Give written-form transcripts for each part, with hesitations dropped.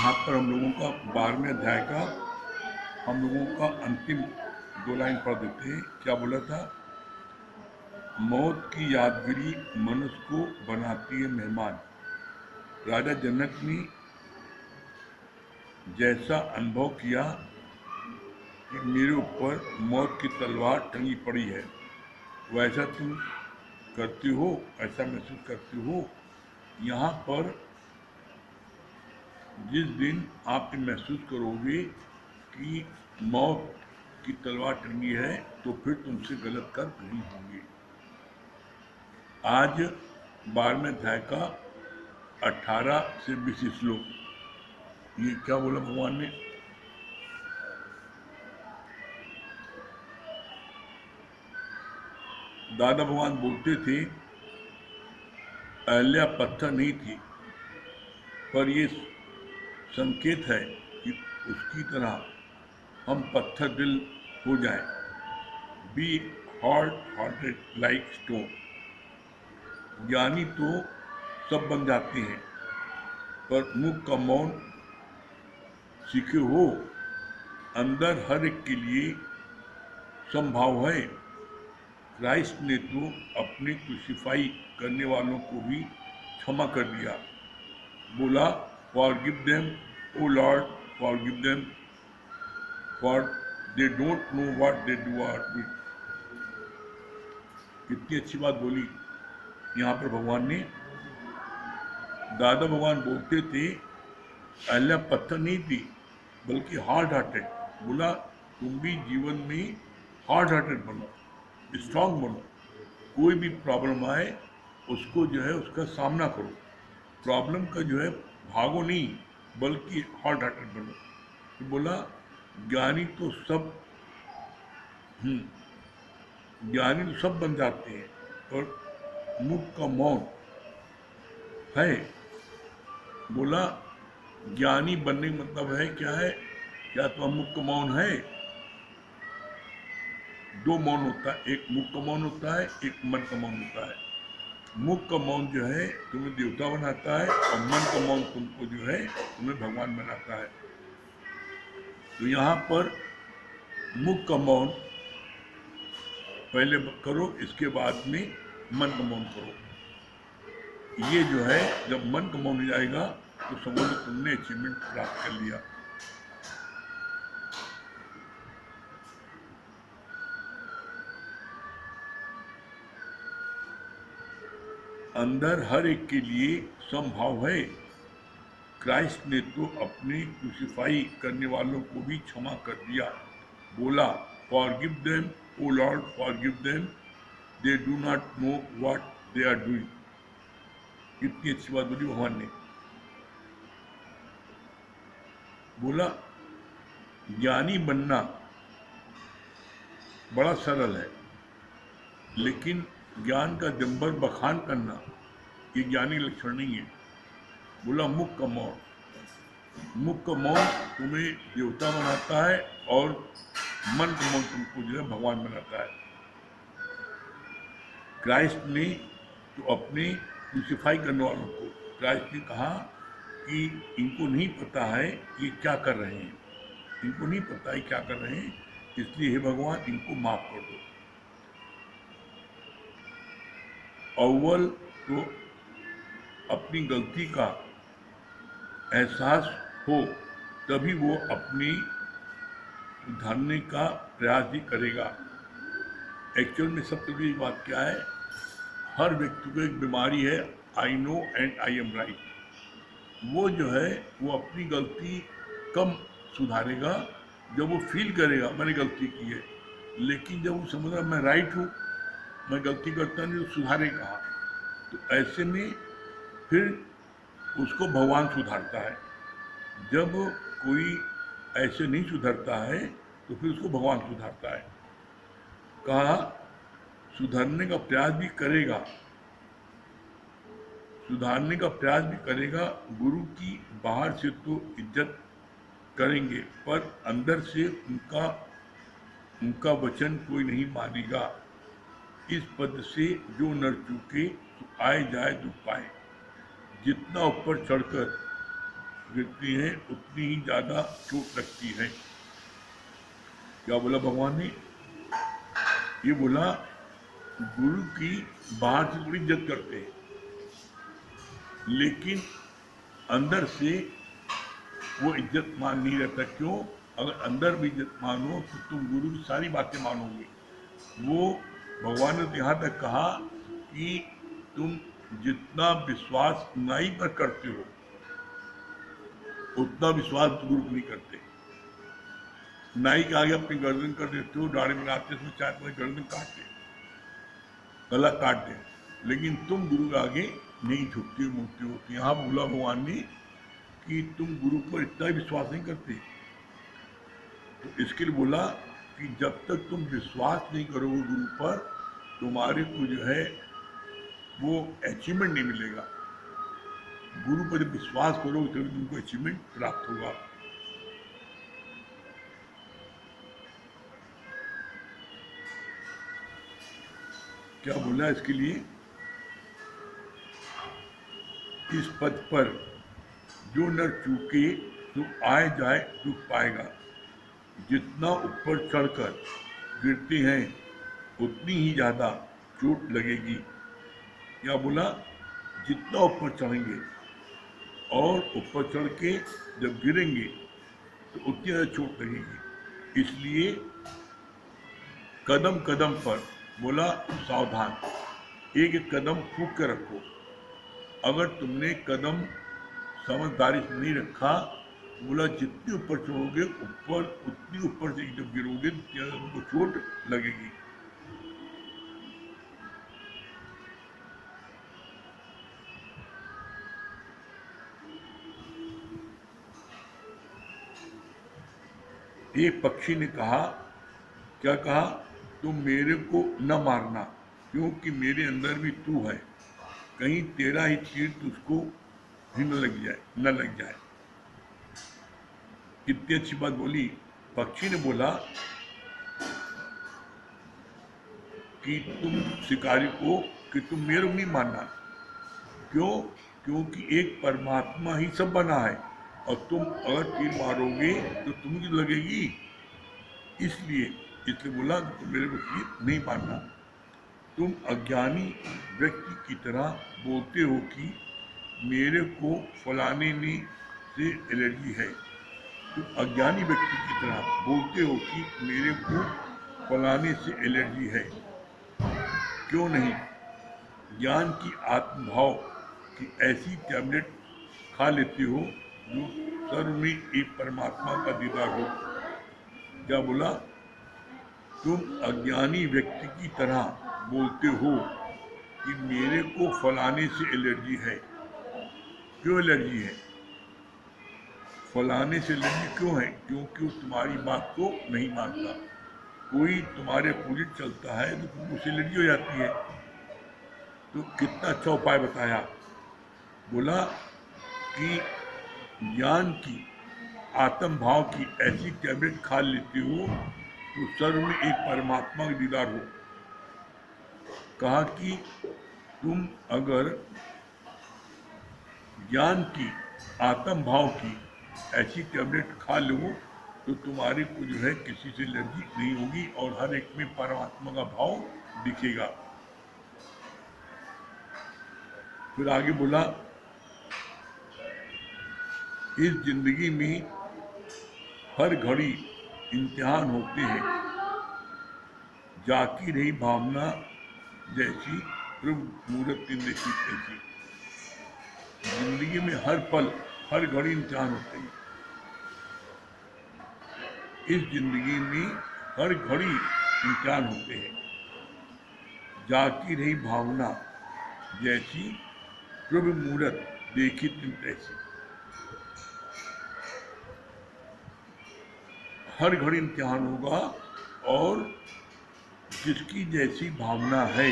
यहाँ पर हम लोगों का 12वें अध्याय का हम लोगों का अंतिम 2 लाइन पढ़ देते हैं। क्या बोला था? मौत की यादगिरी मनुष्य को बनाती है मेहमान। राजा जनक ने जैसा अनुभव किया कि मेरे ऊपर मौत की तलवार टंगी पड़ी है, वैसा तुम करते हो, ऐसा महसूस करते हो। यहाँ पर जिस दिन आप ये महसूस करोगे कि मौत की तलवार टंगी है, तो फिर तुमसे गलत कर्म नहीं होंगे। आज 12वें अध्याय का 18 से 20 श्लोक। ये क्या बोला भगवान ने? दादा भगवान बोलते थे, अहल्या पत्थर नहीं थी, पर ये संकेत है कि उसकी तरह हम पत्थर दिल हो जाएं। Be hard hearted like stone. ज्ञानी तो सब बन जाते हैं, पर मुख का मौन सीखे हो। अंदर हर एक के लिए संभाव है। क्राइस्ट ने तो अपनी क्रूसिफाई करने वालों को भी क्षमा कर दिया। बोला, forgive them O Lord, forgive them, for they don't know what they do are doing. कितनी अच्छी बात बोली यहाँ पर भगवान ने। दादा भगवान बोलते थे, अहल्या पत्थर नहीं थी, बल्कि हार्ड हार्टेड। बोला, तुम भी जीवन में हार्ड हार्टेड बनो, स्ट्रांग बनो। कोई भी प्रॉब्लम आए, उसको जो है उसका सामना करो। प्रॉब्लम का जो है भागो नहीं, बल्कि हार्ड हार्टेड बनो। तो बोला, ज्ञानी तो सब ज्ञानी तो सब बन जाते हैं, और मुख का मौन है। बोला, ज्ञानी बनने का मतलब है क्या है? क्या तो मुख का मौन है? 2 मौन होता है, एक मुख का मौन होता है, एक मन का मौन होता है। मुख का मौन जो है तुम्हें देवता बनाता है, और मन का मौन तुमको जो है तुम्हें भगवान बनाता है। तो यहाँ पर मुख का मौन पहले करो, इसके बाद में मन का मौन करो। ये जो है जब मन का मौन हो जाएगा, तो समझ लो तुमने अचीवमेंट प्राप्त कर लिया। अंदर हर एक के लिए संभाव है। क्राइस्ट ने तो अपनी क्रूसिफाई करने वालों को भी क्षमा कर दिया। बोला, forgive them O Lord, forgive them, they do not know what they are doing. कितनी अच्छी बात बोली भगवान ने। बोला, ज्ञानी बनना बड़ा सरल है, लेकिन ज्ञान का जंबर बखान करना ये ज्ञानी लक्षण नहीं है। बोला, मुख का मौन। मुख का मौन तुम्हें देवता बनाता है, और मन का मौन तुमको जो है भगवान बनाता है। क्राइस्ट ने तो अपने क्रूसिफाई करने वालों को, क्राइस्ट ने कहा कि इनको नहीं पता है ये क्या कर रहे हैं, इनको नहीं पता है क्या कर रहे हैं, इसलिए हे भगवान इनको माफ कर दो। अव्वल तो अपनी गलती का एहसास हो, तभी वो अपनी सुधारने का प्रयास भी करेगा। एक्चुअल में सबसे बड़ी बात क्या है? हर व्यक्ति को एक बीमारी है, I know and I am right. वो जो है वो अपनी गलती कम सुधारेगा जब वो फील करेगा मैंने गलती की है, लेकिन जब वो समझ रहा मैं राइट हूँ, मैं गलती करता नहीं, तो सुधारे कहाँ? तो ऐसे में फिर उसको भगवान सुधारता है। जब कोई ऐसे नहीं सुधरता है, तो फिर उसको भगवान सुधारता है। कहा, सुधरने का प्रयास भी करेगा, सुधारने का प्रयास भी करेगा। गुरु की बाहर से तो इज्जत करेंगे, पर अंदर से उनका वचन कोई नहीं मानेगा। इस पद से जो नर चूके, तो आए जाए दुख पाए। जितना ऊपर चढ़कर गिरती हैं उतनी ही ज़्यादा चोट लगती है। क्या बोला भगवान ने? ये बोला गुरु की बाहर से थोड़ी इज्जत करते हैं, लेकिन अंदर से वो इज्जत मान नहीं रहता। क्यों? अगर अंदर भी इज्जत मानो तो तुम गुरु की सारी बातें मानोगे। वो भगवान ने तो यहाँ तक कहा कि तुम जितना विश्वास नाई पर करते हो उतना विश्वास गुरु को नहीं करते। नाई के आगे अपनी गर्दन कर देते हो, दाढ़ी बनाते समय चाहे तुम्हारी गर्दन काट दे, गला काट दे, लेकिन तुम गुरु के आगे नहीं झुकते हो, मुड़ते हो। तो यहाँ बोला भगवान ने कि तुम गुरु पर इतना विश्वास नहीं करते। तो इसके लिए बोला कि जब तक तुम विश्वास नहीं करोगे गुरु पर, तुम्हारे को जो है वो अचीवमेंट नहीं मिलेगा। गुरु पर जब विश्वास करोगे तभी तुमको अचीवमेंट प्राप्त होगा। क्या बोला इसके लिए? इस पद पर जो नर चूके तो आए जाए दुख पाएगा। जितना ऊपर चढ़कर गिरते हैं उतनी ही ज्यादा चोट लगेगी। क्या बोला? जितना ऊपर चढ़ेंगे और ऊपर चढ़ के जब गिरेंगे तो उतनी ज्यादा चोट लगेगी। इसलिए कदम कदम पर बोला सावधान, एक एक कदम फूक के रखो। अगर तुमने कदम समझदारी से नहीं रखा, बोला जितनी ऊपर चढ़ोगे ऊपर उतनी ऊपर से जब गिरोगे तुमको चोट लगेगी। एक पक्षी ने कहा, क्या कहा? तुम मेरे को न मारना, क्योंकि मेरे अंदर भी तू है, कहीं तेरा ही तीर तुझको भी न लग जाए। कितनी अच्छी बात बोली। पक्षी ने बोला कि तुम शिकारी को कि तुम मेरे को नहीं मारना। क्यों? क्योंकि एक परमात्मा ही सब बना है, और तुम अगर तीर मारोगे तो तुम्हें लगेगी। इसलिए बोला कि तुम मेरे को तीर नहीं मारना। तुम अज्ञानी व्यक्ति की तरह बोलते हो कि मेरे को फलाने ने से एलर्जी है। तुम अज्ञानी व्यक्ति की तरह बोलते हो कि मेरे को फलाने से एलर्जी है। क्यों नहीं? ज्ञान की आत्मभाव की ऐसी टैबलेट खा लेते हो जो सर्व में एक परमात्मा का दीदार हो। क्या बोला? तुम अज्ञानी व्यक्ति की तरह बोलते हो कि मेरे को फलाने से एलर्जी है। क्यों एलर्जी है? फलाने से एलर्जी क्यों है? क्योंकि वो तुम्हारी बात को नहीं मानता। कोई तुम्हारे अपोजिट चलता है तो तुमको उससे एलर्जी हो जाती है। तो कितना अच्छा उपाय बताया। बोला कि ज्ञान की आत्म भाव की ऐसी टैबलेट खा लेते हो तो सर्व में एक परमात्मा का दीदार हो। कहा कि तुम अगर ज्ञान की आत्म भाव की ऐसी टैबलेट खा लो तो तुम्हारे को जो है किसी से एलर्जी नहीं होगी और हर एक में परमात्मा का भाव दिखेगा। फिर आगे बोला, इस जिंदगी में हर घड़ी इम्तिहान होते हैं, जाकी रही भावना जैसी प्रभु मूर्त देखी तैसी। जिंदगी में हर पल हर घड़ी इम्तिहान होते हैं। इस जिंदगी में हर घड़ी इम्तिहान होते हैं, जाकी रही भावना जैसी प्रभु मूर्त देखी तुम तैसी। हर घड़ी इम्तिहान होगा और जिसकी जैसी भावना है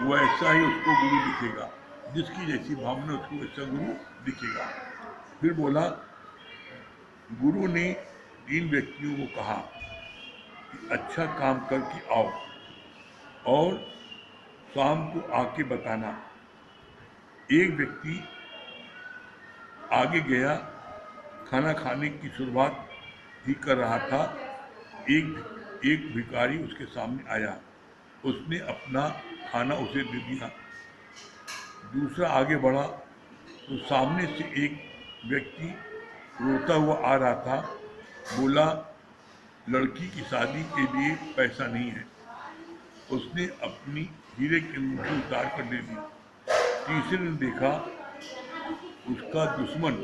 वैसा ही उसको गुरु दिखेगा। जिसकी जैसी भावना उसको वैसा गुरु दिखेगा। फिर बोला, गुरु ने 3 व्यक्तियों को कहा कि अच्छा काम करके आओ और शाम को आके बताना। एक व्यक्ति आगे गया। खाना खाने की शुरुआत ही कर रहा था, एक एक भिखारी उसके सामने आया। उसने अपना खाना उसे दे दिया। दूसरा आगे बढ़ा तो सामने से एक व्यक्ति रोता हुआ आ रहा था। बोला, लड़की की शादी के लिए पैसा नहीं है। उसने अपनी हीरे की अंगूठी उतार कर दे दी। तीसरे ने देखा, उसका दुश्मन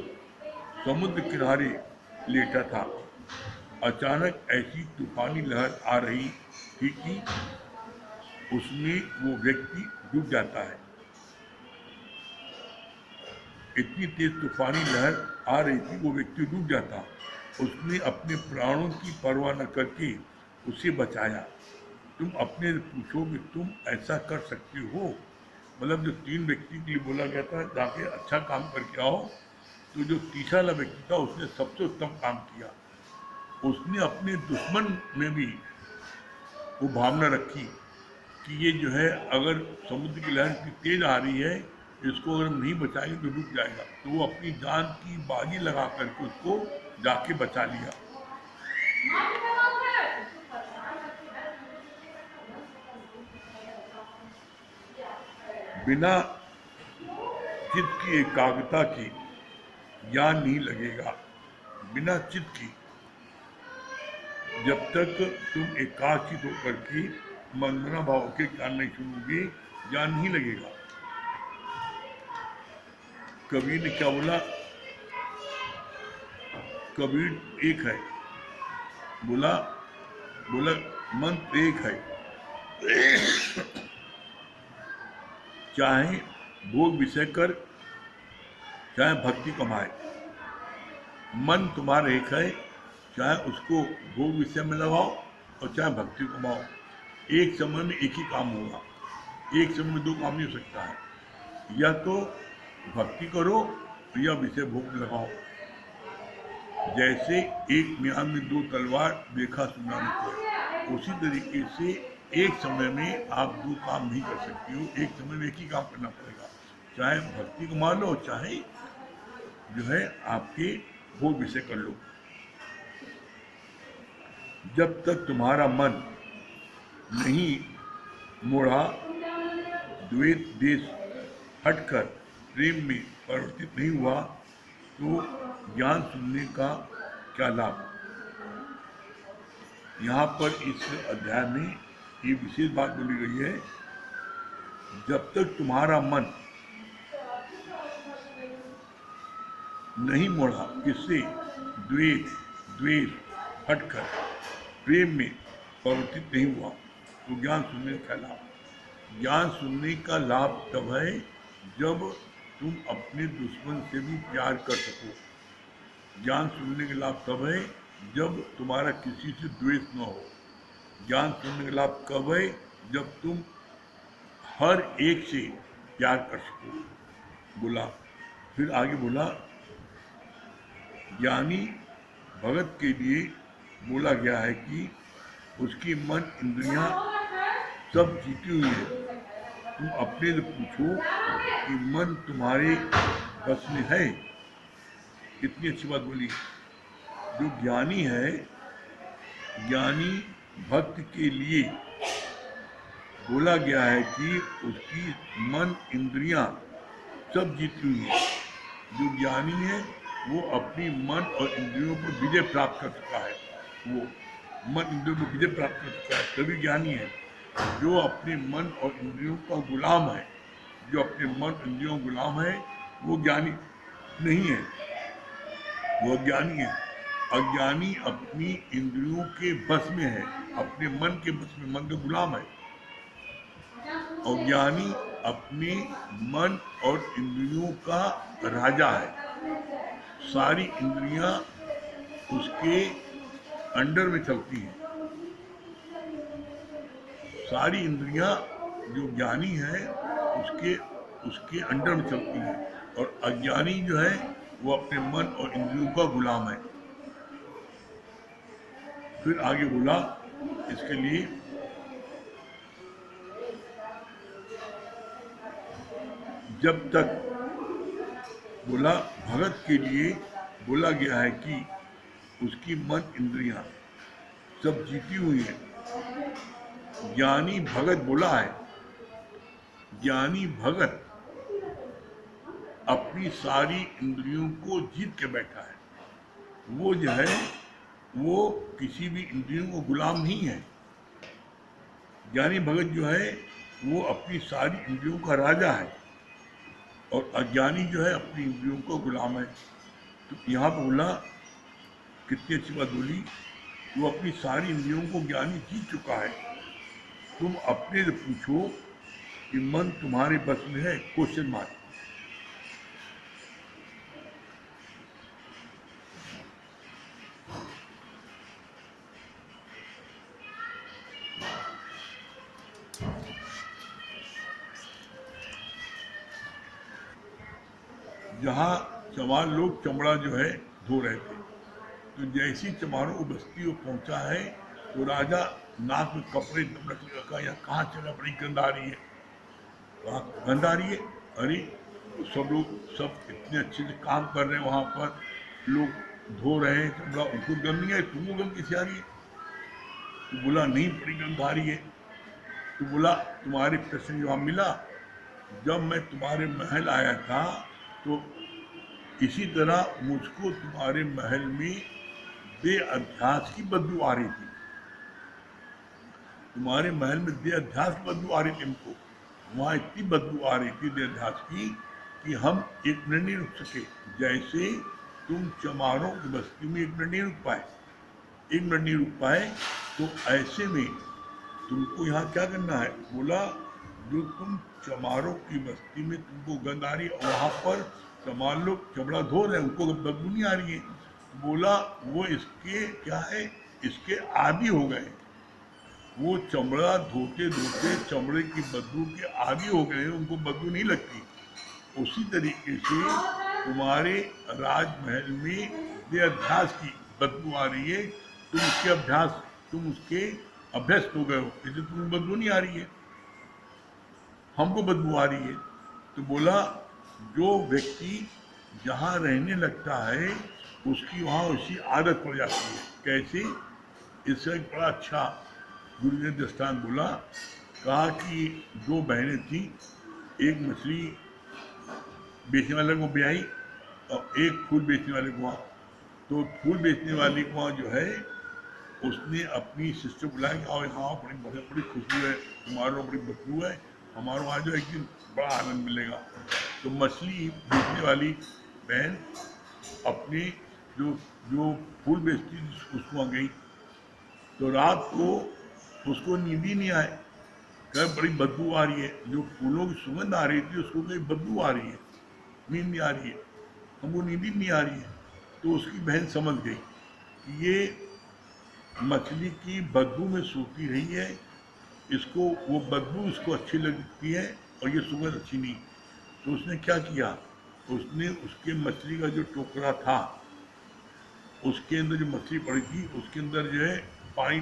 समुद्र किनारे लेटा था। अचानक ऐसी तूफानी लहर आ रही थी कि उसमें वो व्यक्ति डूब जाता है। इतनी तेज तूफानी लहर आ रही थी, वो व्यक्ति डूब जाता। उसने अपने प्राणों की परवाह न करके उसे बचाया। तुम अपने से पूछो कि तुम ऐसा कर सकते हो। मतलब जो 3 व्यक्ति के लिए बोला गया था जाके अच्छा काम करके आओ, तो जो तीसरा वाला व्यक्ति था उसने सबसे उत्तम काम किया। उसने अपने दुश्मन में भी वो भावना रखी कि ये जो है, अगर समुद्र की लहर इतनी तेज आ रही है, इसको अगर हम नहीं बचाएंगे तो डूब जाएगा। तो वो अपनी जान की बाजी लगा करके उसको जाके बचा लिया। बिना चित्त की एकाग्रता के ज्ञान नहीं लगेगा। बिना चित्त की, जब तक तुम एकाग्रचित होकर के मनमना भाव के ज्ञान नहीं सुनोगे, ज्ञान नहीं लगेगा। कबीर ने क्या बोला? कबीर एक है, बोला बोला मंत्र एक है। चाहे भोग विषय कर, चाहे भक्ति कमाए, मन तुम्हारा एक है। चाहे उसको भोग विषय में लगाओ और चाहे भक्ति कमाओ, एक समय में एक ही काम होगा। एक समय में 2 काम नहीं हो सकता है। या तो भक्ति करो या विषय भोग लगाओ। जैसे एक म्यान में 2 तलवार, देखा सुना नहीं कोई। उसी तरीके से एक समय में आप 2 काम नहीं कर सकते हो। एक समय में एक ही काम करना पड़ेगा। चाहे भक्ति कमा लो, चाहे जो है आपके भोग विषय कर लो। जब तक तुम्हारा मन नहीं मोड़ा, द्वैत देश हटकर प्रेम में परिवर्तित नहीं हुआ, तो ज्ञान सुनने का क्या लाभ। यहाँ पर इस अध्याय में ये विशेष बात बोली गई है, जब तक तुम्हारा मन नहीं मोड़ा, किससे? द्वेष हटकर प्रेम में परिवर्तित नहीं हुआ, तो ज्ञान सुनने का लाभ। ज्ञान सुनने का लाभ तब है जब तुम अपने दुश्मन से भी प्यार कर सको। ज्ञान सुनने का लाभ तब है जब तुम्हारा किसी से द्वेष न हो। ज्ञान सुनने का लाभ कब है? जब तुम हर एक से प्यार कर सको। बोला, फिर आगे बोला, ज्ञानी भगत के लिए बोला गया है कि उसकी मन इंद्रियां सब जीती हुई है। तुम अपने से पूछो कि मन तुम्हारे बस में है। कितनी अच्छी बात बोली। जो ज्ञानी है, ज्ञानी भक्त के लिए बोला गया है कि उसकी मन इंद्रियां सब जीती हुई है। जो ज्ञानी है वो अपनी मन और इंद्रियों पर विजय प्राप्त कर चुका है। वो मन इंद्रियों पर विजय प्राप्त कर चुका है, तभी ज्ञानी है। जो अपने मन और इंद्रियों का गुलाम है, जो अपने मन इंद्रियों गुलाम है, वो ज्ञानी नहीं है, वो अज्ञानी है। अज्ञानी अपनी इंद्रियों के बस में है, अपने मन के बस में, मन का गुलाम है। और ज्ञानी अपने मन और इंद्रियों का राजा है। सारी इंद्रियां उसके अंडर में चलती हैं। सारी इंद्रियां जो ज्ञानी है उसके उसके अंडर में चलती हैं। और अज्ञानी जो है वो अपने मन और इंद्रियों का गुलाम है। फिर आगे बोला इसके लिए, बोला भगत के लिए बोला गया है कि उसकी मन इंद्रियां सब जीती हुई है। ज्ञानी भगत बोला है, ज्ञानी भगत अपनी सारी इंद्रियों को जीत के बैठा है। वो जो है वो किसी भी इंद्रियों को गुलाम नहीं है। ज्ञानी भगत जो है वो अपनी सारी इंद्रियों का राजा है और अज्ञानी जो है अपनी इंद्रियों को गुलाम है। तो यहाँ पर बोला, कितनी अच्छी बात बोली, वो अपनी सारी इंद्रियों को ज्ञानी जीत चुका है। तुम अपने से पूछो कि मन तुम्हारे बस में है? Question mark. जहाँ चमार लोग चमड़ा जो है धो रहे थे, तो जैसी चमारों को बस्ती को पहुंचा है तो राजा नाक में कपड़े रखने का, या कहाँ चला, बड़ी गंध आ रही है, वहाँ गंध आ रही है। अरे सब लोग सब इतने अच्छे से काम कर रहे हैं, वहाँ पर लोग धो रहे हैं चमड़ा, उनको गंध नहीं आई, तुमको गंध कैसे आ रही है? तो बोला नहीं, बड़ी गंध आ रही है। तो बोला तुम्हारे प्रश्न जवाब मिला। जब मैं तुम्हारे महल आया था तो इसी तरह मुझको तुम्हारे महल में बेअध्यास की बदबू आ रही थी। तुम्हारे महल में बेअध्यास की बदबू आ रही थी हमको। वहाँ इतनी बदबू आ रही थी बेअध्यास की कि हम एक मिनट नहीं रुक सके। जैसे तुम चमारों की बस्ती में एक मिनट नहीं रुक पाए, एक मिनट नहीं रुक पाए, तो ऐसे में तुमको यहाँ क्या करना है? बोला जो तुम चमारों की बस्ती में तुमको गंध आ रही है, वहाँ पर चमार लोग चमड़ा धो रहे हैं, उनको बदबू नहीं आ रही है। बोला वो इसके क्या है, इसके आदी हो गए। वो चमड़ा धोते धोते चमड़े की बदबू के आदी हो गए, उनको बदबू नहीं लगती। उसी तरीके से तुम्हारे राजमहल में बेअभ्यास की बदबू आ रही है, तुम उसके अभ्यस्त हो गए हो, इसलिए तुम्हें बदबू नहीं आ रही है, हमको बदबू आ रही है। तो बोला जो व्यक्ति जहाँ रहने लगता है उसकी वहाँ उसी आदत पड़ जाती है। कैसे? इसका एक बड़ा अच्छा गुरु ने दृष्टांत बोला। कहा कि दो बहनें थी, एक मछली बेचने वाले को ब्याई और एक फूल बेचने वाले को वहाँ। तो फूल बेचने वाले को वहाँ जो है उसने अपनी सिस्टर बुलाया कि आओ यहाँ, बड़ी बड़ी खुशबू है, तुम्हारे बड़ी बदबू है, हमारे वहाँ जो है एक दिन बड़ा आनंद मिलेगा। तो मछली बेचने वाली बहन अपनी जो जो फूल बेचती थी उसको वहाँ गई। तो रात को उसको नींद ही नहीं आए, कहीं बड़ी बदबू आ रही है, जो फूलों की सुगंध आ रही थी उसको कहीं बदबू आ रही है, नींद नहीं आ रही है, हमको नींद ही नहीं आ रही है। तो उसकी बहन समझ गई कि ये मछली की बदबू में सोती रही है, इसको वो बदबू इसको अच्छी लगती है और ये सुगंध अच्छी नहीं। तो उसने क्या किया, उसने उसके मछली का जो टोकरा था उसके अंदर जो मछली पड़ी थी उसके अंदर जो है पानी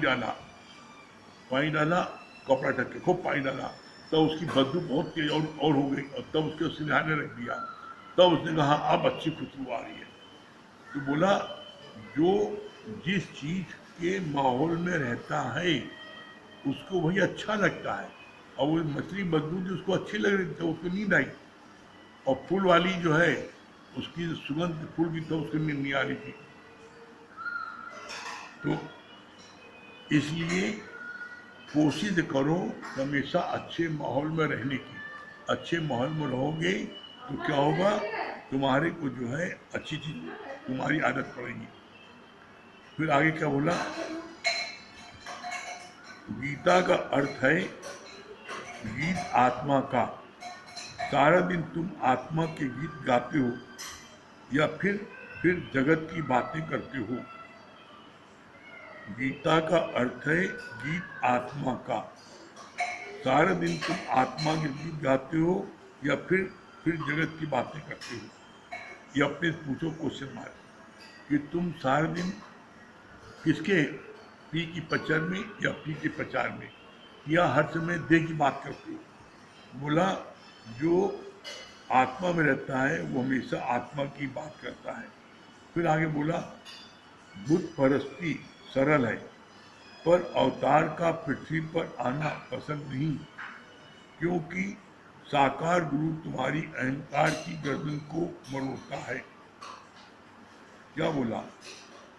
डाला, कपड़ा ढक के खूब पानी डाला, तब उसकी बदबू बहुत तेज और हो गई, और तब उसके सिरहाने रख दिया। तब उसने कहा अब अच्छी खुशबू आ रही है। तो बोला जो जिस चीज के माहौल में रहता है उसको वही अच्छा लगता है, और वो मछली बदबू जो उसको अच्छी लग रही थी उसको नींद आई, और फूल वाली जो है उसकी सुगंध फूल की तो उसको नींद नहीं आ रही थी। तो इसलिए कोशिश करो हमेशा अच्छे माहौल में रहने की। अच्छे माहौल में रहोगे तो क्या होगा, तुम्हारे को जो है अच्छी चीज तुम्हारी आदत पड़ेगी। फिर आगे क्या बोला, गीता का अर्थ है गीत आत्मा का। सारा दिन तुम आत्मा के गीत गाते हो या फिर जगत की बातें करते हो। गीता का अर्थ है गीत आत्मा का। सारा दिन तुम आत्मा के गीत गाते हो या फिर जगत की बातें करते हो। ये अपने पूछो क्वेश्चन मार्क कि तुम सारा दिन किसके पी की प्रचार में या पी के प्रचार में, या हर समय देह की बात करते हो। बोला जो आत्मा में रहता है वो हमेशा आत्मा की बात करता है। फिर आगे बोला, बुद्ध परस्ती सरल है पर अवतार का पृथ्वी पर आना पसंद नहीं, क्योंकि साकार गुरु तुम्हारी अहंकार की गर्दन को मरोड़ता है। क्या बोला?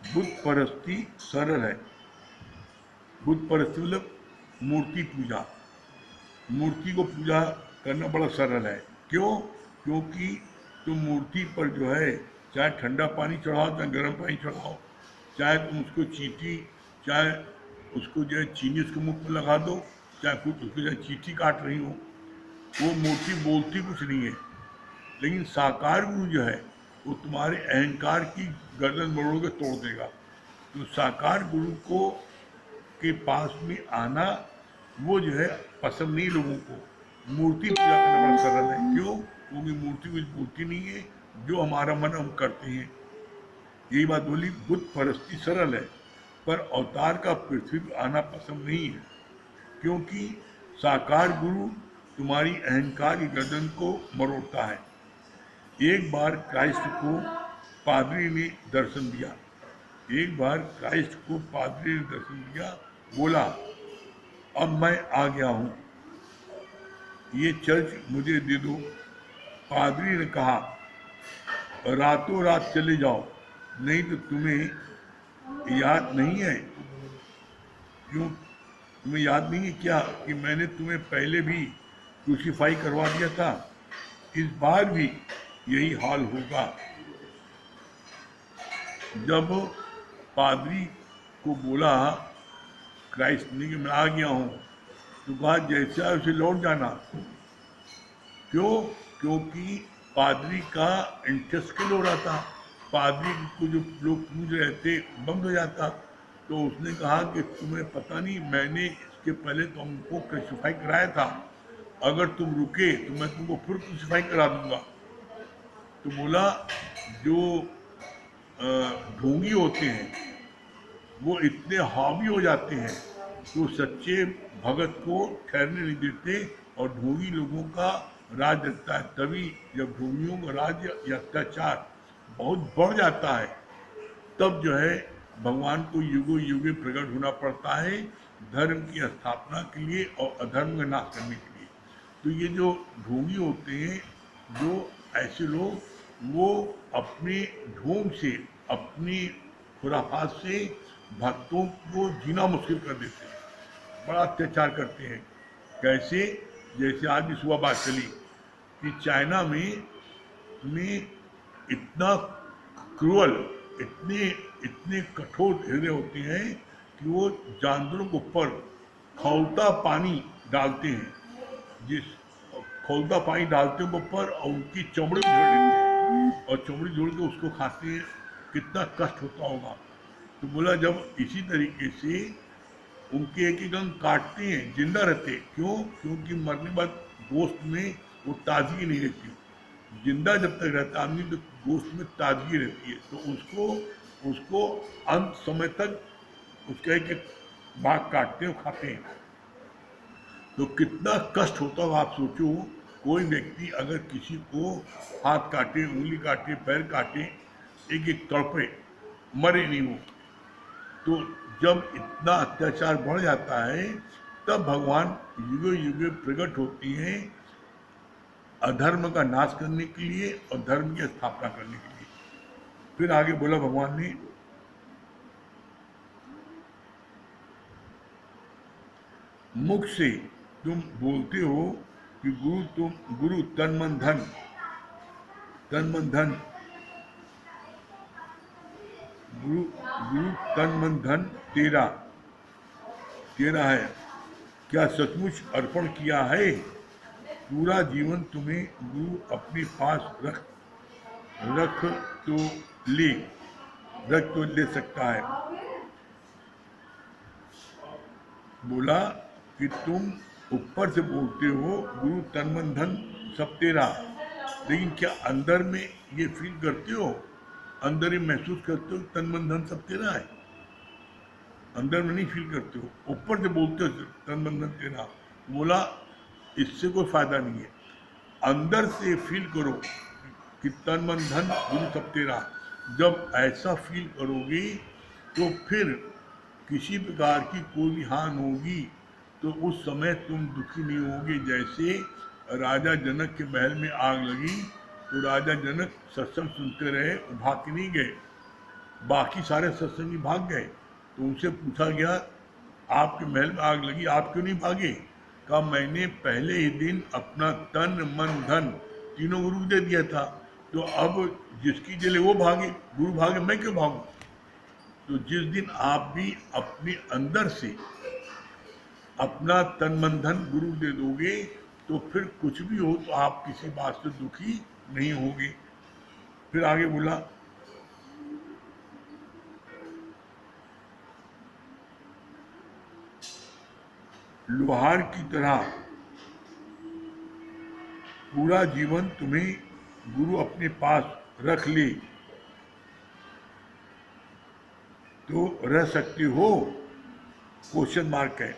बुद्ध परस्ती सरल है। बुद्ध परस्ती मतलब मूर्ति पूजा, मूर्ति को पूजा करना बड़ा सरल है। क्यों? क्योंकि तुम मूर्ति पर जो है चाहे ठंडा पानी चढ़ाओ चाहे गर्म पानी चढ़ाओ, चाहे तुम उसको चींटी, चाहे उसको जो है चीनी उसके मुंह पर लगा दो, चाहे कुछ उसको चाहे चींटी काट रही हो, वो मूर्ति बोलती कुछ नहीं है। लेकिन साकार गुरु जो है वो तुम्हारे अहंकार की गर्दन मरोड़ के तोड़ देगा। तो साकार गुरु को के पास में आना वो जो है पसंद नहीं लोगों को। मूर्ति पूजा करना बड़ा सरल है। क्यों? क्योंकि मूर्ति कुछ बोलती नहीं है, जो हमारा मन हम करते हैं। यही बात बोली, बुद्ध परस्ती सरल है पर अवतार का पृथ्वी पर आना पसंद नहीं है, क्योंकि साकार गुरु तुम्हारी अहंकार की गर्दन को मरोड़ता है। एक बार क्राइस्ट को पादरी ने दर्शन दिया। एक बार क्राइस्ट को पादरी ने दर्शन दिया, बोला, अब मैं आ गया हूँ, ये चर्च मुझे दे दो। पादरी ने कहा, रातों रात चले जाओ, नहीं तो तुम्हें याद नहीं है। क्यों? तुम्हें याद नहीं है क्या कि मैंने तुम्हें पहले भी क्रूसीफाई करवा दिया था? इस बार भी यही हाल होगा। जब पादरी को बोला क्राइस्ट ने कि मैं आ गया हूँ, तो कहा जैसे आए उसे लौट जाना। क्यों? क्योंकि पादरी का इंटरेस्ट किल हो रहा था, पादरी को जो लोग पूज रहे थे बंद हो जाता। तो उसने कहा कि तुम्हें पता नहीं, मैंने इसके पहले तुमको क्रूसीफाई कराया था, अगर तुम रुके तो मैं तुमको फिर क्रूसीफाई करा दूंगा। तो बोला, जो ढोंगी होते हैं वो इतने हावी हो जाते हैं तो सच्चे भगत को ठहरने नहीं देते और ढोंगी लोगों का राज रहता है। तभी जब ढोंगियों का राज्य या अत्याचार बहुत बढ़ जाता है, तब जो है भगवान को युगों युगे प्रकट होना पड़ता है धर्म की स्थापना के लिए और अधर्म का नाश करने के लिए। तो ये जो ढोंगी होते हैं, जो ऐसे लोग, वो अपने ढोंग से, अपनी खुराफात से भक्तों को जीना मुश्किल कर देते हैं, बड़ा अत्याचार करते हैं। कैसे? जैसे आज भी सुबह बात चली कि चाइना में इतना क्रूअल, इतने इतने कठोर हृदय होते हैं कि वो जानवरों के ऊपर खौलता पानी डालते हैं, जिस खौलता पानी डालते हैं ऊपर और उनकी चमड़ी झोड़ लेते हैं और चमड़ी झोड़ के उसको खाते हैं। कितना कष्ट होता होगा। तो बोला, जब इसी तरीके से उनके एक एक अंग काटते हैं, जिंदा रहते। क्यों? क्योंकि मरने बाद गोश्त में वो ताजगी नहीं रहती। जिंदा जब तक रहता आदमी तो गोश्त में ताजगी रहती है, तो उसको अंत समय तक उसका एक एक भाग काटते हैं, खाते हैं। तो कितना कष्ट होता हो आप सोचो। कोई व्यक्ति अगर किसी को हाथ काटे, उंगली काटे, पैर काटे, एक एक तड़पे, मरे नहीं हो, तो जब इतना अत्याचार बढ़ जाता है तब भगवान युगे युगे प्रकट होती हैं अधर्म का नाश करने के लिए और धर्म की स्थापना करने के लिए। फिर आगे बोला भगवान ने, मुख से तुम बोलते हो कि गुरु तन मन धन, तन मन धन, गुरु गुरु तन मन धन तेरा तेरा है। क्या सचमुच अर्पण किया है? पूरा जीवन तुम्हें गुरु अपने पास रख तो ले रख तो ले सकता है। बोला कि तुम ऊपर से बोलते हो गुरु तन मन धन सब तेरा, लेकिन क्या अंदर में ये फील करते हो, अंदर ही महसूस करते हो तन मन धन सब तेरा है? अंदर में नहीं फील करते हो, ऊपर से बोलते हो तन मन धन तेरा। बोला, इससे कोई फायदा नहीं है। अंदर से फील करो कि तन मन धन गुरु सब तेरा। जब ऐसा फील करोगे तो फिर किसी प्रकार की कोई भी हानि होगी तो उस समय तुम दुखी नहीं होगे। जैसे राजा जनक के महल में आग लगी तो राजा जनक सत्संग सुनते रहे, वो भाग के नहीं गए, बाकी सारे सत्संगी भाग गए। तो उनसे पूछा गया आपके महल में आग लगी, आप क्यों नहीं भागे? कहा मैंने पहले ही दिन अपना तन मन धन तीनों गुरु को दे दिया था, तो अब जिसकी जले वो भागे, गुरु भागे, मैं क्यों भागूं? तो जिस दिन आप भी अपने अंदर से अपना तन मन धन गुरु दे दोगे तो फिर कुछ भी हो तो आप किसी बात से दुखी नहीं होगे। फिर आगे बोला लोहार की तरह पूरा जीवन तुम्हें गुरु अपने पास रख ले तो रह सकते हो? क्वेश्चन मार्क है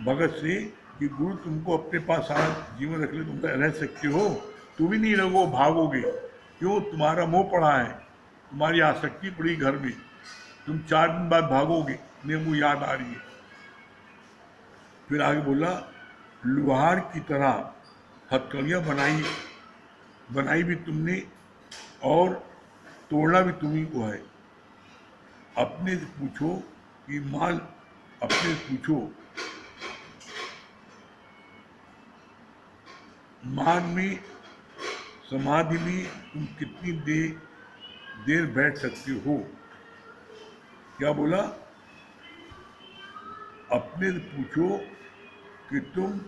भगत से कि गुरु तुमको अपने पास सारा जीवन रख ले तुम रह सकते हो? तुम ही नहीं रहोगे, भागोगे। क्यों? तुम्हारा मोह पड़ा है, तुम्हारी आसक्ति पड़ी घर में, तुम 4 दिन बाद भागोगे, नहीं वो याद आ रही है। फिर आगे बोला लोहार की तरह हथकड़ियाँ बनाई भी तुमने और तोड़ना भी तुम्ही को है। अपने से पूछो कि अपने से पूछो मान में समाधि में तुम कितनी देर बैठ सकते हो? क्या बोला? अपने से पूछो कि तुम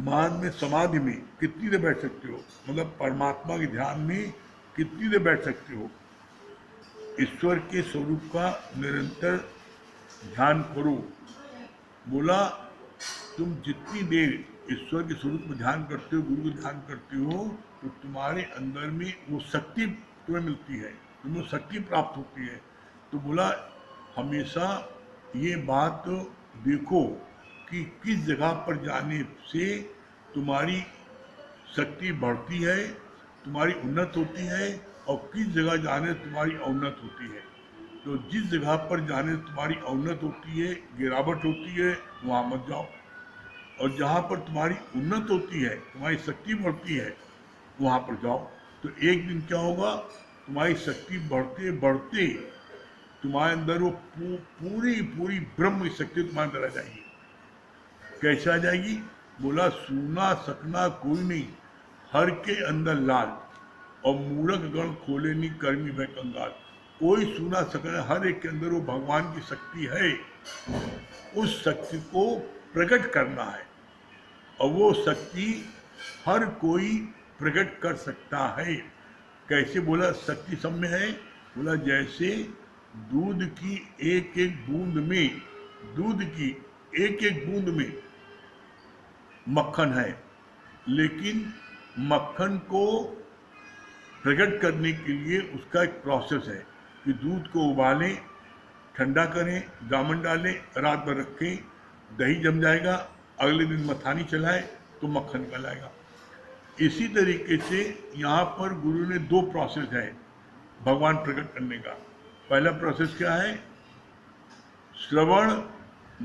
मान में समाधि में कितनी देर बैठ सकते हो, मतलब परमात्मा के ध्यान में कितनी देर बैठ सकते हो। ईश्वर के स्वरूप का निरंतर ध्यान करो। बोला तुम जितनी देर ईश्वर के स्वरूप में ध्यान करते हो, गुरु को ध्यान करते हो, तो तुम्हारे अंदर में वो शक्ति तुम्हें मिलती है, तुम्हें शक्ति प्राप्त होती है। तो बोला हमेशा ये बात देखो कि किस जगह पर जाने से तुम्हारी शक्ति बढ़ती है, तुम्हारी उन्नत होती है, और किस जगह जाने से तुम्हारी अवनत होती है। तो जिस जगह पर जाने से तुम्हारी अवनत होती है, गिरावट होती है, वहाँ मत जाओ। और जहाँ पर तुम्हारी उन्नत होती है, तुम्हारी शक्ति बढ़ती है, वहाँ पर जाओ। तो एक दिन क्या होगा, तुम्हारी शक्ति बढ़ते बढ़ते तुम्हारे अंदर वो पूरी ब्रह्म शक्ति तुम्हारे अंदर आ जाएगी। कैसे आ जाएगी? बोला सूना सकना कोई नहीं, हर के अंदर लाल, और मूर्ख गण खोले नहीं कर्मी भय कंगाल। कोई सुना सकना, हर एक के अंदर वो भगवान की शक्ति है, उस शक्ति को प्रकट करना है, और वो शक्ति हर कोई प्रकट कर सकता है। कैसे? बोला शक्ति सब में है। बोला जैसे दूध की एक एक बूंद में, दूध की एक एक बूंद में मक्खन है, लेकिन मक्खन को प्रकट करने के लिए उसका एक प्रोसेस है कि दूध को उबालें, ठंडा करें, दामन डालें, रात भर रखें, दही जम जाएगा, अगले दिन मथानी चलाएं तो मक्खन निकल आएगा। इसी तरीके से यहाँ पर गुरु ने 2 प्रोसेस है भगवान प्रकट करने का। पहला प्रोसेस क्या है? श्रवण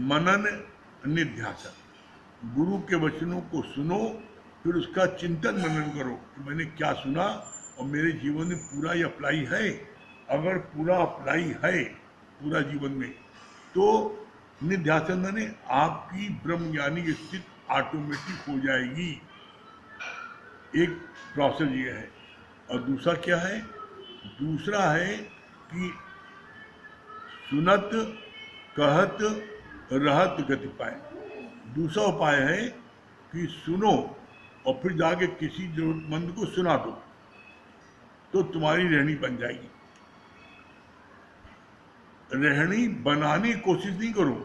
मनन निध्यासन। गुरु के वचनों को सुनो, फिर उसका चिंतन मनन करो कि मैंने क्या सुना और मेरे जीवन में पूरा ये अप्लाई है। अगर पूरा अप्लाई है पूरा जीवन में, तो निध्यासन माने आपकी ब्रह्म ज्ञानी की स्थिति ऑटोमेटिक हो जाएगी। एक प्रोसेस ये है। और दूसरा क्या है? दूसरा है कि सुनत कहत रहत गति पाए। दूसरा उपाय है कि सुनो और फिर जाके किसी जरूरतमंद को सुना दो, तो तुम्हारी रहनी बन जाएगी। रहनी बनाने की कोशिश नहीं करो।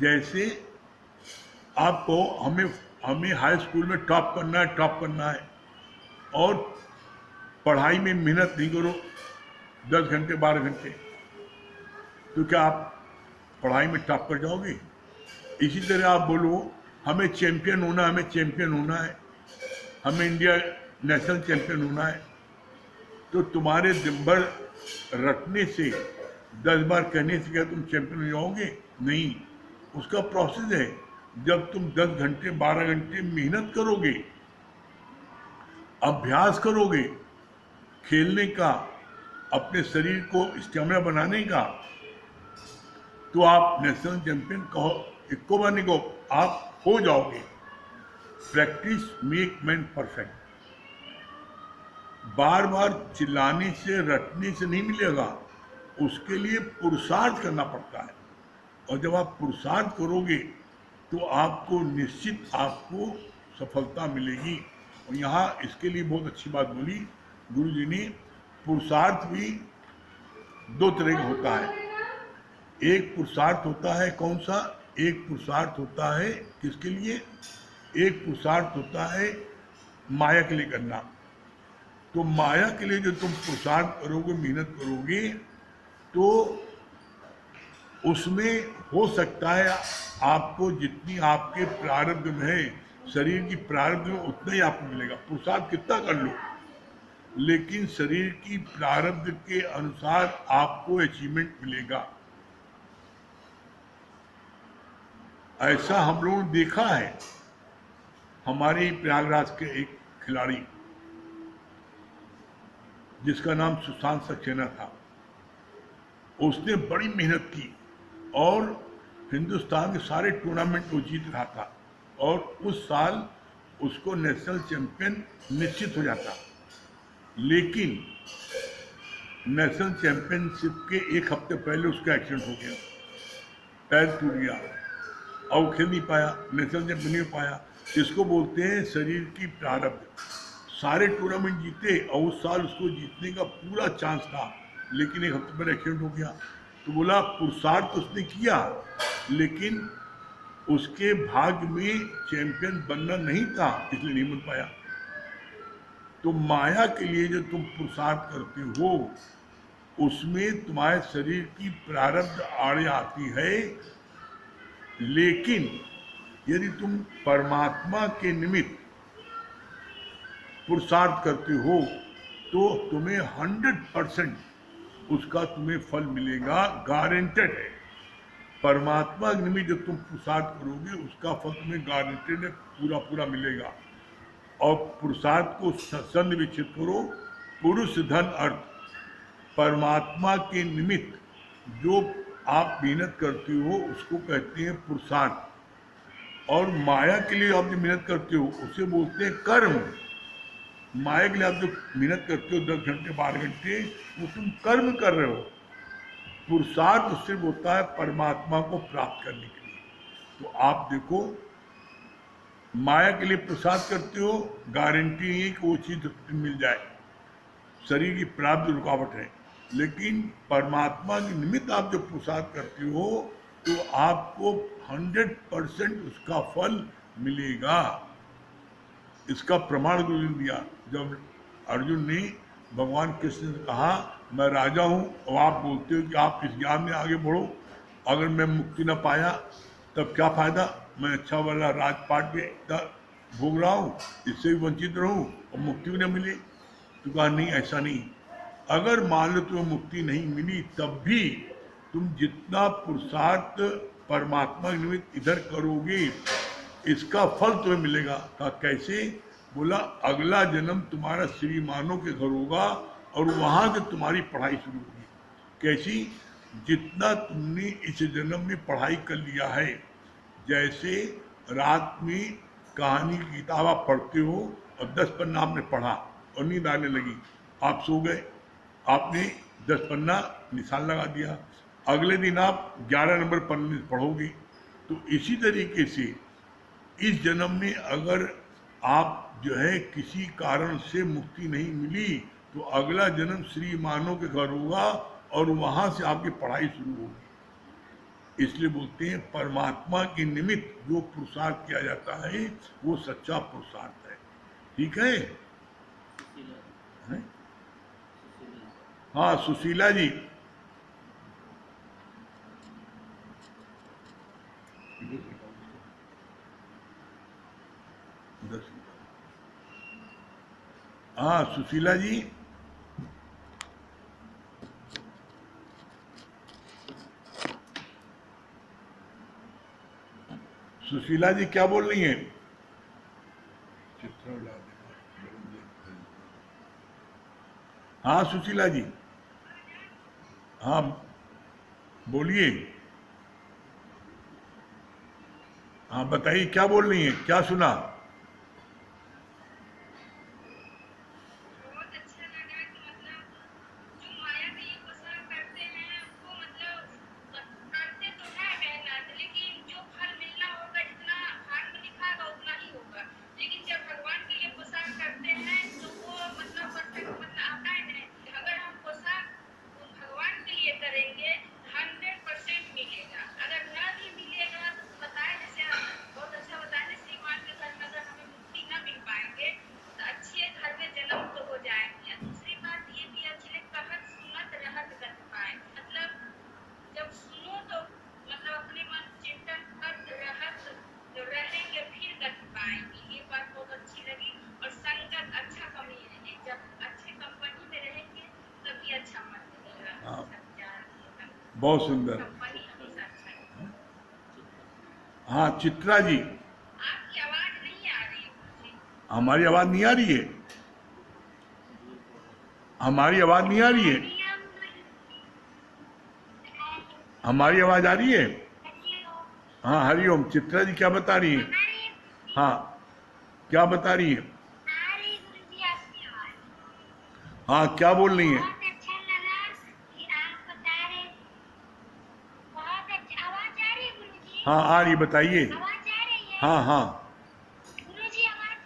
जैसे आपको हमें हाई स्कूल में टॉप करना है और पढ़ाई में मेहनत नहीं करो 10 घंटे 12 घंटे, तो क्या आप पढ़ाई में टॉप कर जाओगे? इसी तरह आप बोलो हमें चैंपियन होना है, हमें इंडिया नेशनल चैंपियन होना है, तो तुम्हारे दिन भर रटने से 10 बार कहने से क्या तुम चैंपियन हो जाओगे? नहीं, उसका प्रोसेस है। जब तुम 10 घंटे 12 घंटे मेहनत करोगे, अभ्यास करोगे खेलने का, अपने शरीर को स्टेमिना बनाने का, तो आप नेशनल चैंपियन कहो, इक्को बार नहीं कहो, आप हो जाओगे। Practice make man perfect. बार बार चिल्लाने से रटने से नहीं मिलेगा, उसके लिए पुरुषार्थ करना पड़ता है। और जब आप पुरुषार्थ करोगे तो आपको निश्चित आपको सफलता मिलेगी। और यहाँ इसके लिए बहुत अच्छी बात बोली गुरु जी ने। पुरुषार्थ भी 2 तरह का होता है। एक पुरुषार्थ होता है कौन सा? एक पुरुषार्थ होता है किसके लिए? एक पुरुषार्थ होता है माया के लिए करना। तो माया के लिए जो तुम पुरुषार्थ करोगे, मेहनत करोगे, तो उसमें हो सकता है आपको जितनी आपके प्रारब्ध में है, शरीर की प्रारब्ध में, उतना ही आपको मिलेगा। पुरुषार्थ कितना कर लो, लेकिन शरीर की प्रारब्ध के अनुसार आपको अचीवमेंट मिलेगा। ऐसा हम लोगों ने देखा है। हमारे प्रयागराज के एक खिलाड़ी जिसका नाम सुशांत सक्सेना था, उसने बड़ी मेहनत की और हिंदुस्तान के सारे टूर्नामेंट को जीत रहा था, और उस साल उसको नेशनल चैंपियन निश्चित हो जाता। लेकिन नेशनल चैंपियनशिप के 1 हफ्ते पहले उसका एक्सीडेंट हो गया, पैर टूट गया और वो खेल नहीं पाया, नेशनल चैंपियन नहीं हो पाया। इसको बोलते हैं शरीर की प्रारब्ध। सारे टूर्नामेंट जीते और उस साल उसको जीतने का पूरा चांस था, लेकिन 1 हफ्ते पहले एक्सीडेंट हो गया। तो बोला पुरुषार्थ उसने किया, लेकिन उसके भाग्य में चैंपियन बनना नहीं था, इसलिए नहीं बन पाया। तो माया के लिए जो तुम पुरुषार्थ करते हो, उसमें तुम्हारे शरीर की प्रारब्ध आड़े आती है। लेकिन यदि तुम परमात्मा के निमित्त पुरुषार्थ करते हो, तो तुम्हें 100% उसका तुम्हें फल मिलेगा, गारंटेड है। परमात्मा के निमित्त जब तुम पुरुषार्थ करोगे, उसका फल तुम्हें गारंटेड है, पूरा पूरा मिलेगा। और पुरुषार्थ को संधि विच्छेद करो, पुरुष धन अर्थ। परमात्मा के निमित्त जो आप मेहनत करते हो उसको कहते हैं पुरुषार्थ। और माया के लिए आप जो मेहनत करते हो उसे बोलते हैं कर्म। माया के लिए आप जो मेहनत करते हो 10 घंटे 12 घंटे, वो तुम कर्म कर रहे हो। पुरुषार्थ सिर्फ होता है परमात्मा को प्राप्त करने के लिए। तो आप देखो, माया के लिए पुरुषार्थ करते हो, गारंटी नहीं है कि वो चीज मिल जाए, शरीर की प्राप्त रुकावट है। लेकिन परमात्मा के निमित्त आप जो पुरुषार्थ करते हो, तो आपको 100% उसका फल मिलेगा। इसका प्रमाण गुरु ने दिया। जब अर्जुन ने भगवान कृष्ण से कहा मैं राजा हूँ और आप बोलते हो कि आप इस ज्ञान में आगे बढ़ो, अगर मैं मुक्ति न पाया तब क्या फायदा, मैं अच्छा वाला राजपाट भी भोग रहा हूँ, इससे भी वंचित रहूँ और मुक्ति भी न मिले। तो कहा नहीं, ऐसा नहीं। अगर मान लो तुम्हें मुक्ति नहीं मिली, तब भी तुम जितना पुरुषार्थ परमात्मा के निमित्त इधर करोगे, इसका फल तुम्हें मिलेगा। कहा कैसे? बोला अगला जन्म तुम्हारा श्रीमानों के घर होगा और वहां से तुम्हारी पढ़ाई शुरू होगी। कैसी? जितना तुमने इस जन्म में पढ़ाई कर लिया है, जैसे रात में कहानी की किताब आप पढ़ते हो और 10 पन्ना आपने पढ़ा और नींद आने लगी, आप सो गए, आपने 10 पन्ना निशान लगा दिया, अगले दिन आप 11 नंबर पन्ने पढ़ोगे। तो इसी तरीके से इस जन्म में अगर आप जो है किसी कारण से मुक्ति नहीं मिली, तो अगला जन्म श्री मानव के घर होगा और वहां से आपकी पढ़ाई शुरू होगी। इसलिए बोलते हैं परमात्मा के निमित्त जो पुरुषार्थ किया जाता है वो सच्चा पुरुषार्थ है। ठीक है? हाँ, सुशीला जी। हाँ सुशीला जी। सुशीला जी क्या बोल रही हैं? हाँ सुशीला जी। हाँ बोलिए। हाँ बताइए क्या बोल रही हैं, क्या सुना? बहुत अच्छा लगा कि मतलब जो माया के लिए उपासना करते हैं वो मतलब करते तो है मेहनत, लेकिन जो फल मिलना होगा जितना भाग में लिखा होगा उतना ही होगा। लेकिन जब भगवान के लिए उपासना करते हैं तो वो मतलब परफेक्ट मतलब आता है नहीं। अगर हम उपासना भगवान के लिए करेंगे 100% मिलेगा। अगर न भी मिलेगा तो बताए जैसे बहुत अच्छा बताया ना, श्रीमान के घर में अगर हमें मुक्ति न मिल पाएंगे तो अच्छे घर में जन्म तो हो जाएंगे। दूसरी बात ये भी अच्छी लगी, कहत सुनत रहत गत पाए, मतलब जब सुनो तो मतलब अपने मन चिंतन करते रहत जो रहेंगे फिर गति पाएंगे। ये बात बहुत अच्छी लगी। और संगत अच्छा कमी है, जब अच्छे कंपनी में रहेंगे तभी अच्छा मन मिलेगा। हाँ अच्छा विचार है, बहुत सुंदर। कंपनी हमेशा अच्छा है। हाँ चित्रा जी। आपकी आवाज नहीं आ रही है मुझे। हमारी आवाज नहीं आ रही है? हमारी आवाज नहीं आ रही है? हमारी आवाज आ रही है? हाँ हरिओम। चित्रा जी क्या बता रही है? हाँ क्या बता रही है? हाँ क्या बोल रही है? बहुत अच्छा लगा कि आप बता रहे। बहुत अच्छा आवाज आ रही है गुरुजी। हाँ आ रही है, बताइए। आवाज आ रही है हाँ हाँ गुरुजी आवाज।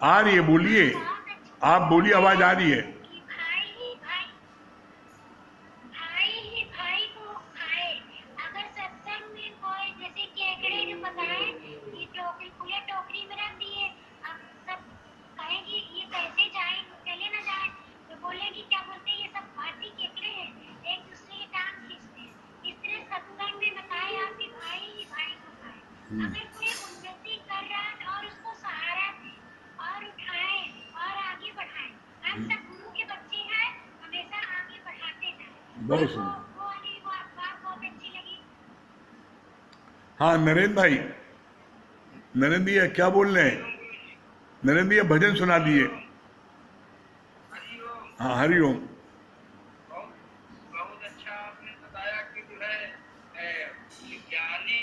आ रही है, हाँ बोलिए। बहुत अच्छा आप बोलिए, आवाज आ रही है। कि भाई ही भाई, भाई ही भाई को खाए। अगर सत्संग में कोई जैसे केकड़े जो बताए कि टोकरी खुले टोकरी में रख दिए, अब सब कहेंगे ये कैसे जाए चले ना जाए, तो बोलेगी क्या बोलते हैं, ये सब भारतीय केकड़े हैं, एक दूसरे की टांग खींचते हैं। इस तरह सत्संग में बताया कि भाई ही भाई को खाए। अगर कोई उन्नति कर रहा है और उसको सहारा दे और उठाए और आगे बढ़ाए। हम सब गुरु के बच्चे हैं, हमेशा आगे बढ़ाते जाए। बहुत वो सुंदर। वो वाली बात बहुत अच्छी लगी। हाँ नरेंद्र भाई। नरेंद्र भैया क्या बोल रहे हैं? नरेंद्र भैया भजन सुना दिए। हरिओम। हाँ हरिओम। बहुत बहुत अच्छा आपने बताया कि जो है ज्ञानी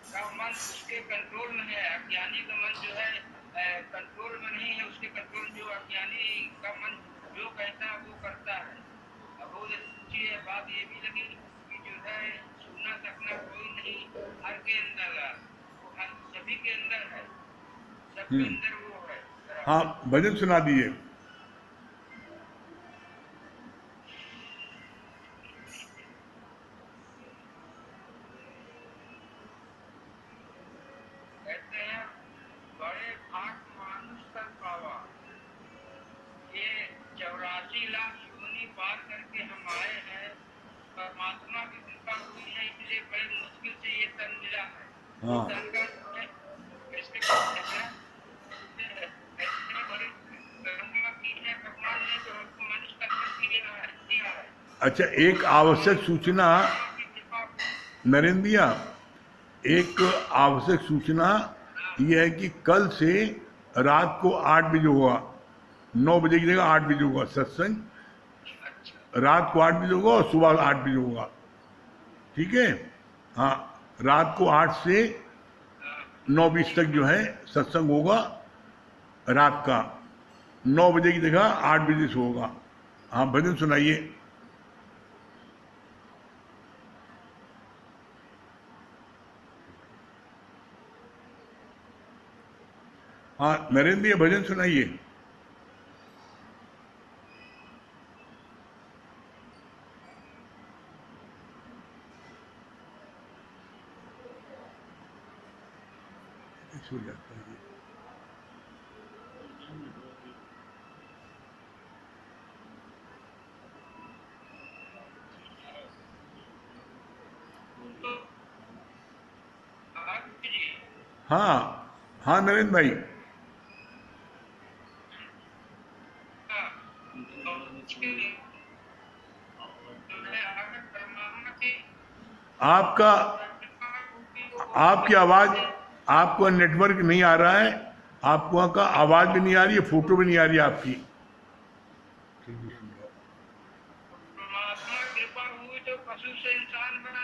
का मन उसके कंट्रोल में है, अज्ञानी का मन जो है कंट्रोल में नहीं है। उसके कंट्रोल जो अज्ञानी का मन जो कहता है वो करता है। अब बहुत अच्छी है बात ये भी लगी कि जो है सुनना सकना कोई नहीं, हर के अंदर है, वो हर सभी के अंदर है, सबके अंदर वो है। हाँ भजन सुना दिए। कहते हैं बड़े भाग मानुष कर पावा, ये 84 लाख योनि पार करके हम आए हैं। परमात्मा की कृपा हुई है इसलिए बड़े मुश्किल से ये तन मिला है। हाँ तन का जो है कृष्ण कहते हैं ऐसे बड़ी कर्म की है भगवान ने जो हमको मनुष्य तन दिया है। अच्छा एक आवश्यक सूचना परमात्मा की कृपा। नरेंद्र भैया, एक आवश्यक सूचना यह है कि कल से रात को 8 बजे होगा, 9 बजे की जगह 8 बजे होगा सत्संग। अच्छा रात को 8 बजे होगा और सुबह 8 बजे होगा। ठीक है। हाँ रात को 8 से 9:20 तक जो है सत्संग होगा रात का। 9 बजे की जगह 8 बजे से होगा। हाँ भजन सुनाइए। हाँ नरेंद्र भैया भजन सुनाइए। सो जाता है। जी। हाँ हाँ नरेंद्र भाई। आपका आपकी आवाज, आपको नेटवर्क नहीं आ रहा है, आपको का आवाज भी नहीं आ रही है, फोटो भी नहीं आ रही है आपकी। परमात्मा कृपा हुई तो पशु से इंसान बना।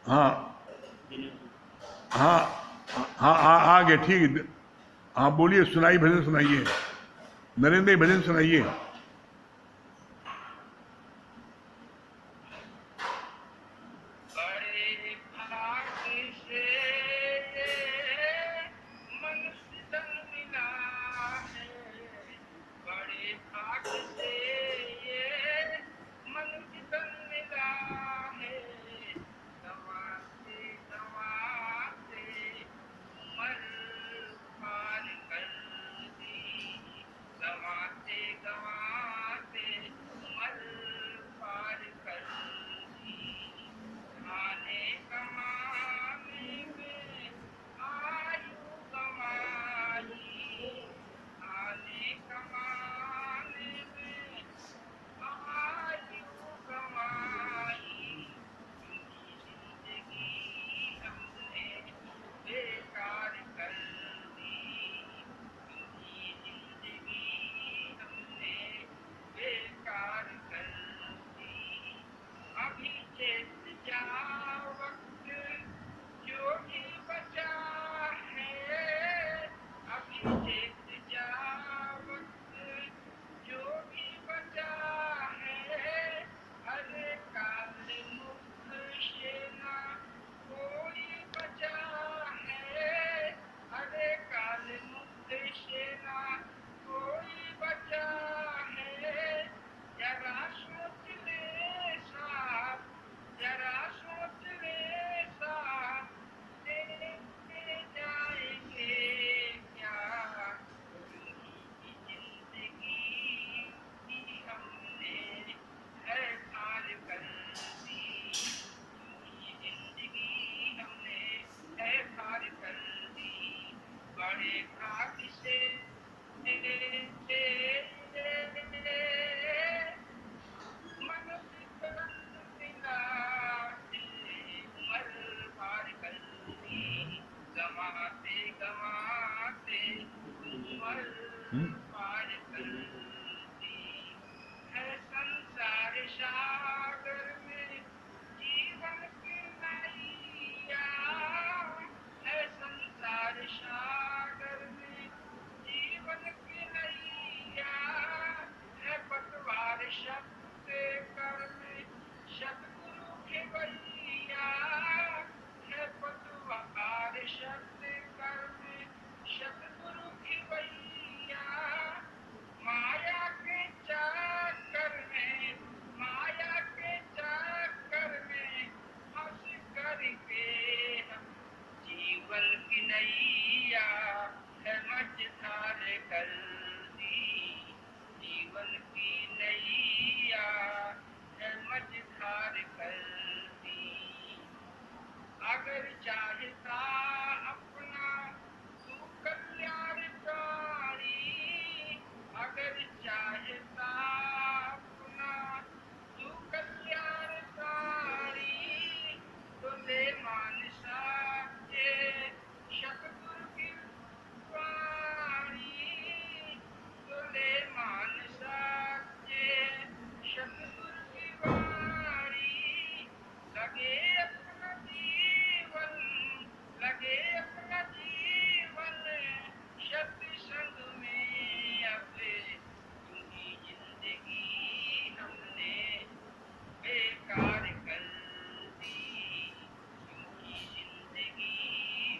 हाँ हाँ हाँ, आ गए, ठीक है। हाँ बोलिए, सुनाइए, भजन सुनाइए, नरेंद्र भजन सुनाइए। बड़े भाग्य से मनुष्य जन्म मिला है, बड़े भाग्य से ये मनुष्य जन्म मिला है। गवाते गवाते उम्र पार कर दी, गवाते गवाते उम्र पार कर दी। खाने कमाने में आयु गंवाई, खाने कमाने में आयु गंवाई। जिंदगी हमने बेकार कर दी, जिंदगी हमने बेकार कर दी। अभी चेत जा वक्त जो भी बचा है, अभी चेत जा वक्त जो भी बचा है। हरे काल मुख से ना कोई बचा है, हरे काल मुख से ना कोई बचा है। जरा सोच ले साहब, जरा सोच ले साहब, ले जाएंगे क्या यूं ही जिंदगी हमने है पार कर दी, यूं ही जिंदगी हमने है पार कर दी। बड़े भाग्य से मनुष्य जन्म मिला है, उम्र पार कर दी, गंवाते गंवाते उम्र पार कर दी। है संसार सागर में जीवन की नैया, है संसार सागर में जीवन की नैया। है पतवार शब्द कर्म सतगुरु खेवैया, है पतवार शब्द कर्म सतगुरु खेवैया। माया के चक्कर में, माया के चक्कर में फंस करके हम जीवन की नैया है मझधार कर दी, जीवन की नैया है मझधार कर दी। अगर चाहता अपना तू कल्याणकारी, अगर चाहता अपना तू कल्याणकारी, तो ले मानसा के सतगुरु की वाणी, तो ले मानसा के सतगुरु की वाणी। लगे अपना जीवन, लगे अपना जीवन सत्य संग में अब यूं ही जिंदगी हमने बेकार कर दी, यूं ही जिंदगी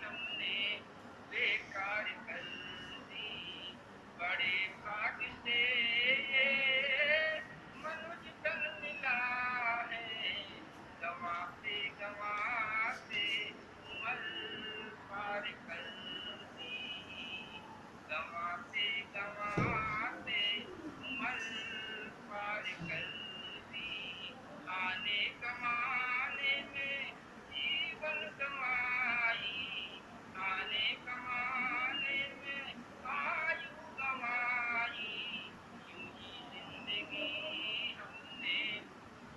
हमने बेकार कर दी। बड़े भाग्य से मनुष्य जन्म मिला है, गंवाते गंवाते उम्र पार कर दी, गंवाते गंवाते उम्र पार कर दी। आने कमाने में जीवन गंवाई, आने कमाने में आयु गंवाई। यूं ही जिंदगी हमने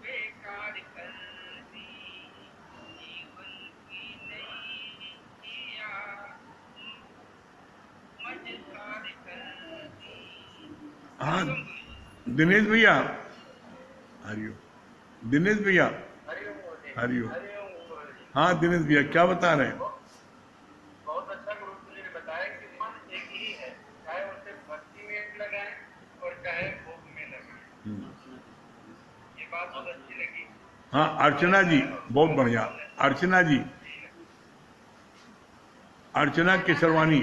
बेकार कर दी, हाँ दिनेश भैया, हरिओम। दिनेश भैया, हरिओम। हाँ दिनेश भैया, क्या बता रहे हैं? बहुत अच्छा गुरु जी ने बताया कि मन एक ही है, चाहे उसे भक्ति में लगाएं और चाहे भोग में लगाएं। ये बात बहुत अच्छी लगी। हाँ अर्चना जी, बहुत बढ़िया। अर्चना जी, अर्चना केसरवानी,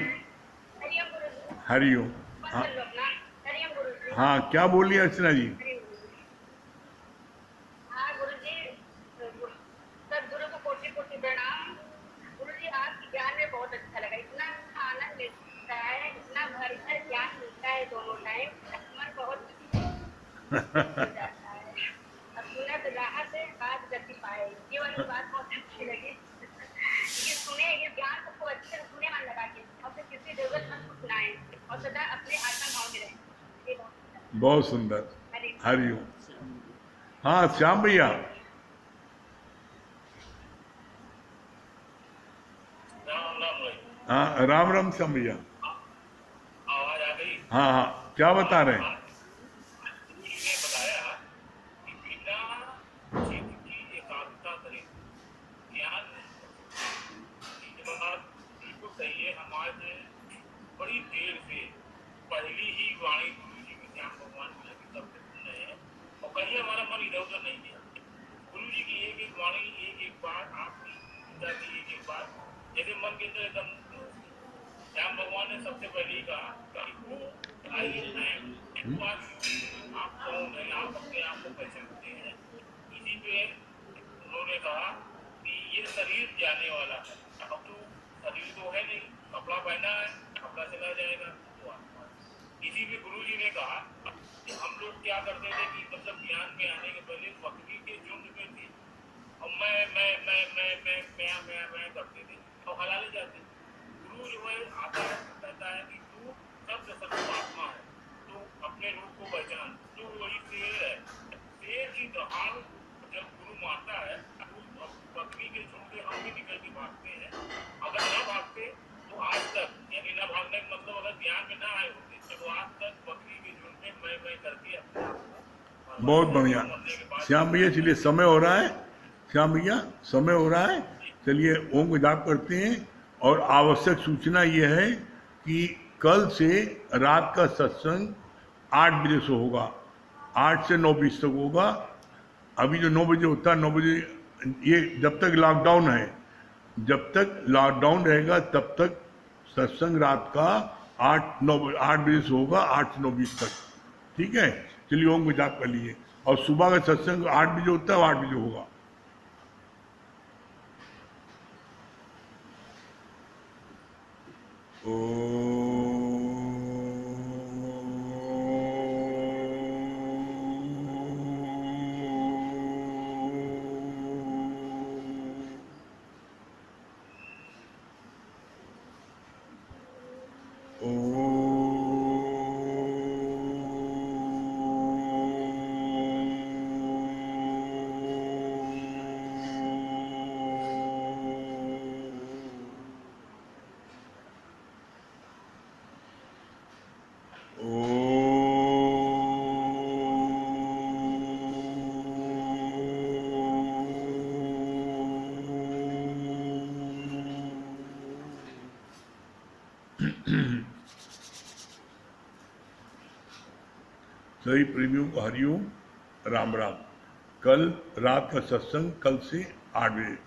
हरिओम गुरुजी। हरिओम। बस हाँ कर लो अपना। हरिओम गुरुजी। हाँ, क्या बोल रही है अर्चना जी? हरिओम गुरुजी। हाँ गुरुजी, सदगुरु को कोटि कोटि प्रणाम। गुरुजी आपके ज्ञान में बहुत अच्छा लगा, इतना आनंद मिलता है, इतना भर भर ज्ञान मिलता है दोनों टाइम, मन बहुत हो जाता है। अब सुनत राहत है बात गति पाए, ये वाली बात बहुत अच्छी लगी। कि सुने ये ज्ञान सबको अच्छे से सुने मन लगा के, और फिर किसी जरूरतमंद को सुनाए और सदा अपने आत्मा भाव में रहे। ये बहुत अच्छा लगा। बहुत सुंदर। हरिओम। हरिओम। हाँ श्याम भैया, राम राम भाई, हाँ राम राम श्याम भैया। आवाज आ गई। हाँ हाँ, क्या बता रहे हैं? गुरु जी ने बताया कि बिना चित्त की एकाग्रता करें ज्ञान की बात बिल्कुल सही है। हम आज बड़ी देर से पहली ही वाणी गुरु जी की ज्ञान भगवान की लगी तब से सुन रहे हैं और कहीं हमारा मन इधर उधर नहीं गया। गुरु जी की एक एक वाणी, एक एक बात, आपकी पूजा की एक एक बात जैसे मन के अंदर एकदम श्याम भगवान ने सबसे पहले ही कहा कि वो आई एम, आप कौन है, आप अपने आप को पहचानते हैं। इसी पे उन्होंने कहा कि ये शरीर जाने वाला है, अब तो शरीर तो है नहीं, कपड़ा पहना है, कपड़ा चला जाएगा तो आत्मा है। इसी पे गुरु जी ने कहा कि हम लोग क्या करते थे कि मतलब ज्ञान में आने के पहले बकरी के झुंड में थे और मैं करते थे और हलाले जाते। गुरु जो है आता है, कहता है कि तू शब्द सर्व आत्मा है, तू अपने रूप को पहचान, तू वही शेर है। शेर की दहाड़ जब गुरु मारता है तो बकरी के झुंड से हम भी निकल के भागते हैं। अगर न भागते तो आज तक, यानी न भागने का मतलब अगर ज्ञान में न आए होते तो आज तक बकरी के झुंड में मैं करके अपने आप को बहुत बढ़िया श्याम भैया। चलिए समय हो रहा है, श्याम भैया समय हो रहा है, चलिए ओम का जाप करते हैं। और आवश्यक सूचना यह है कि कल से रात का सत्संग 8 बजे से होगा, 8 से 9:20 तक होगा। अभी जो 9 बजे होता है, 9 बजे, ये जब तक लॉकडाउन है, जब तक लॉकडाउन रहेगा तब तक सत्संग रात का 8 बजे से होगा, 8 से 9:20 तक। ठीक है, चलिए ओम को जाप कर लीजिए। और सुबह का सत्संग 8 बजे होता है, 8 बजे होगा। सभी प्रेमियों को हरिओम, राम राम। कल रात का सत्संग कल से 8 बजे।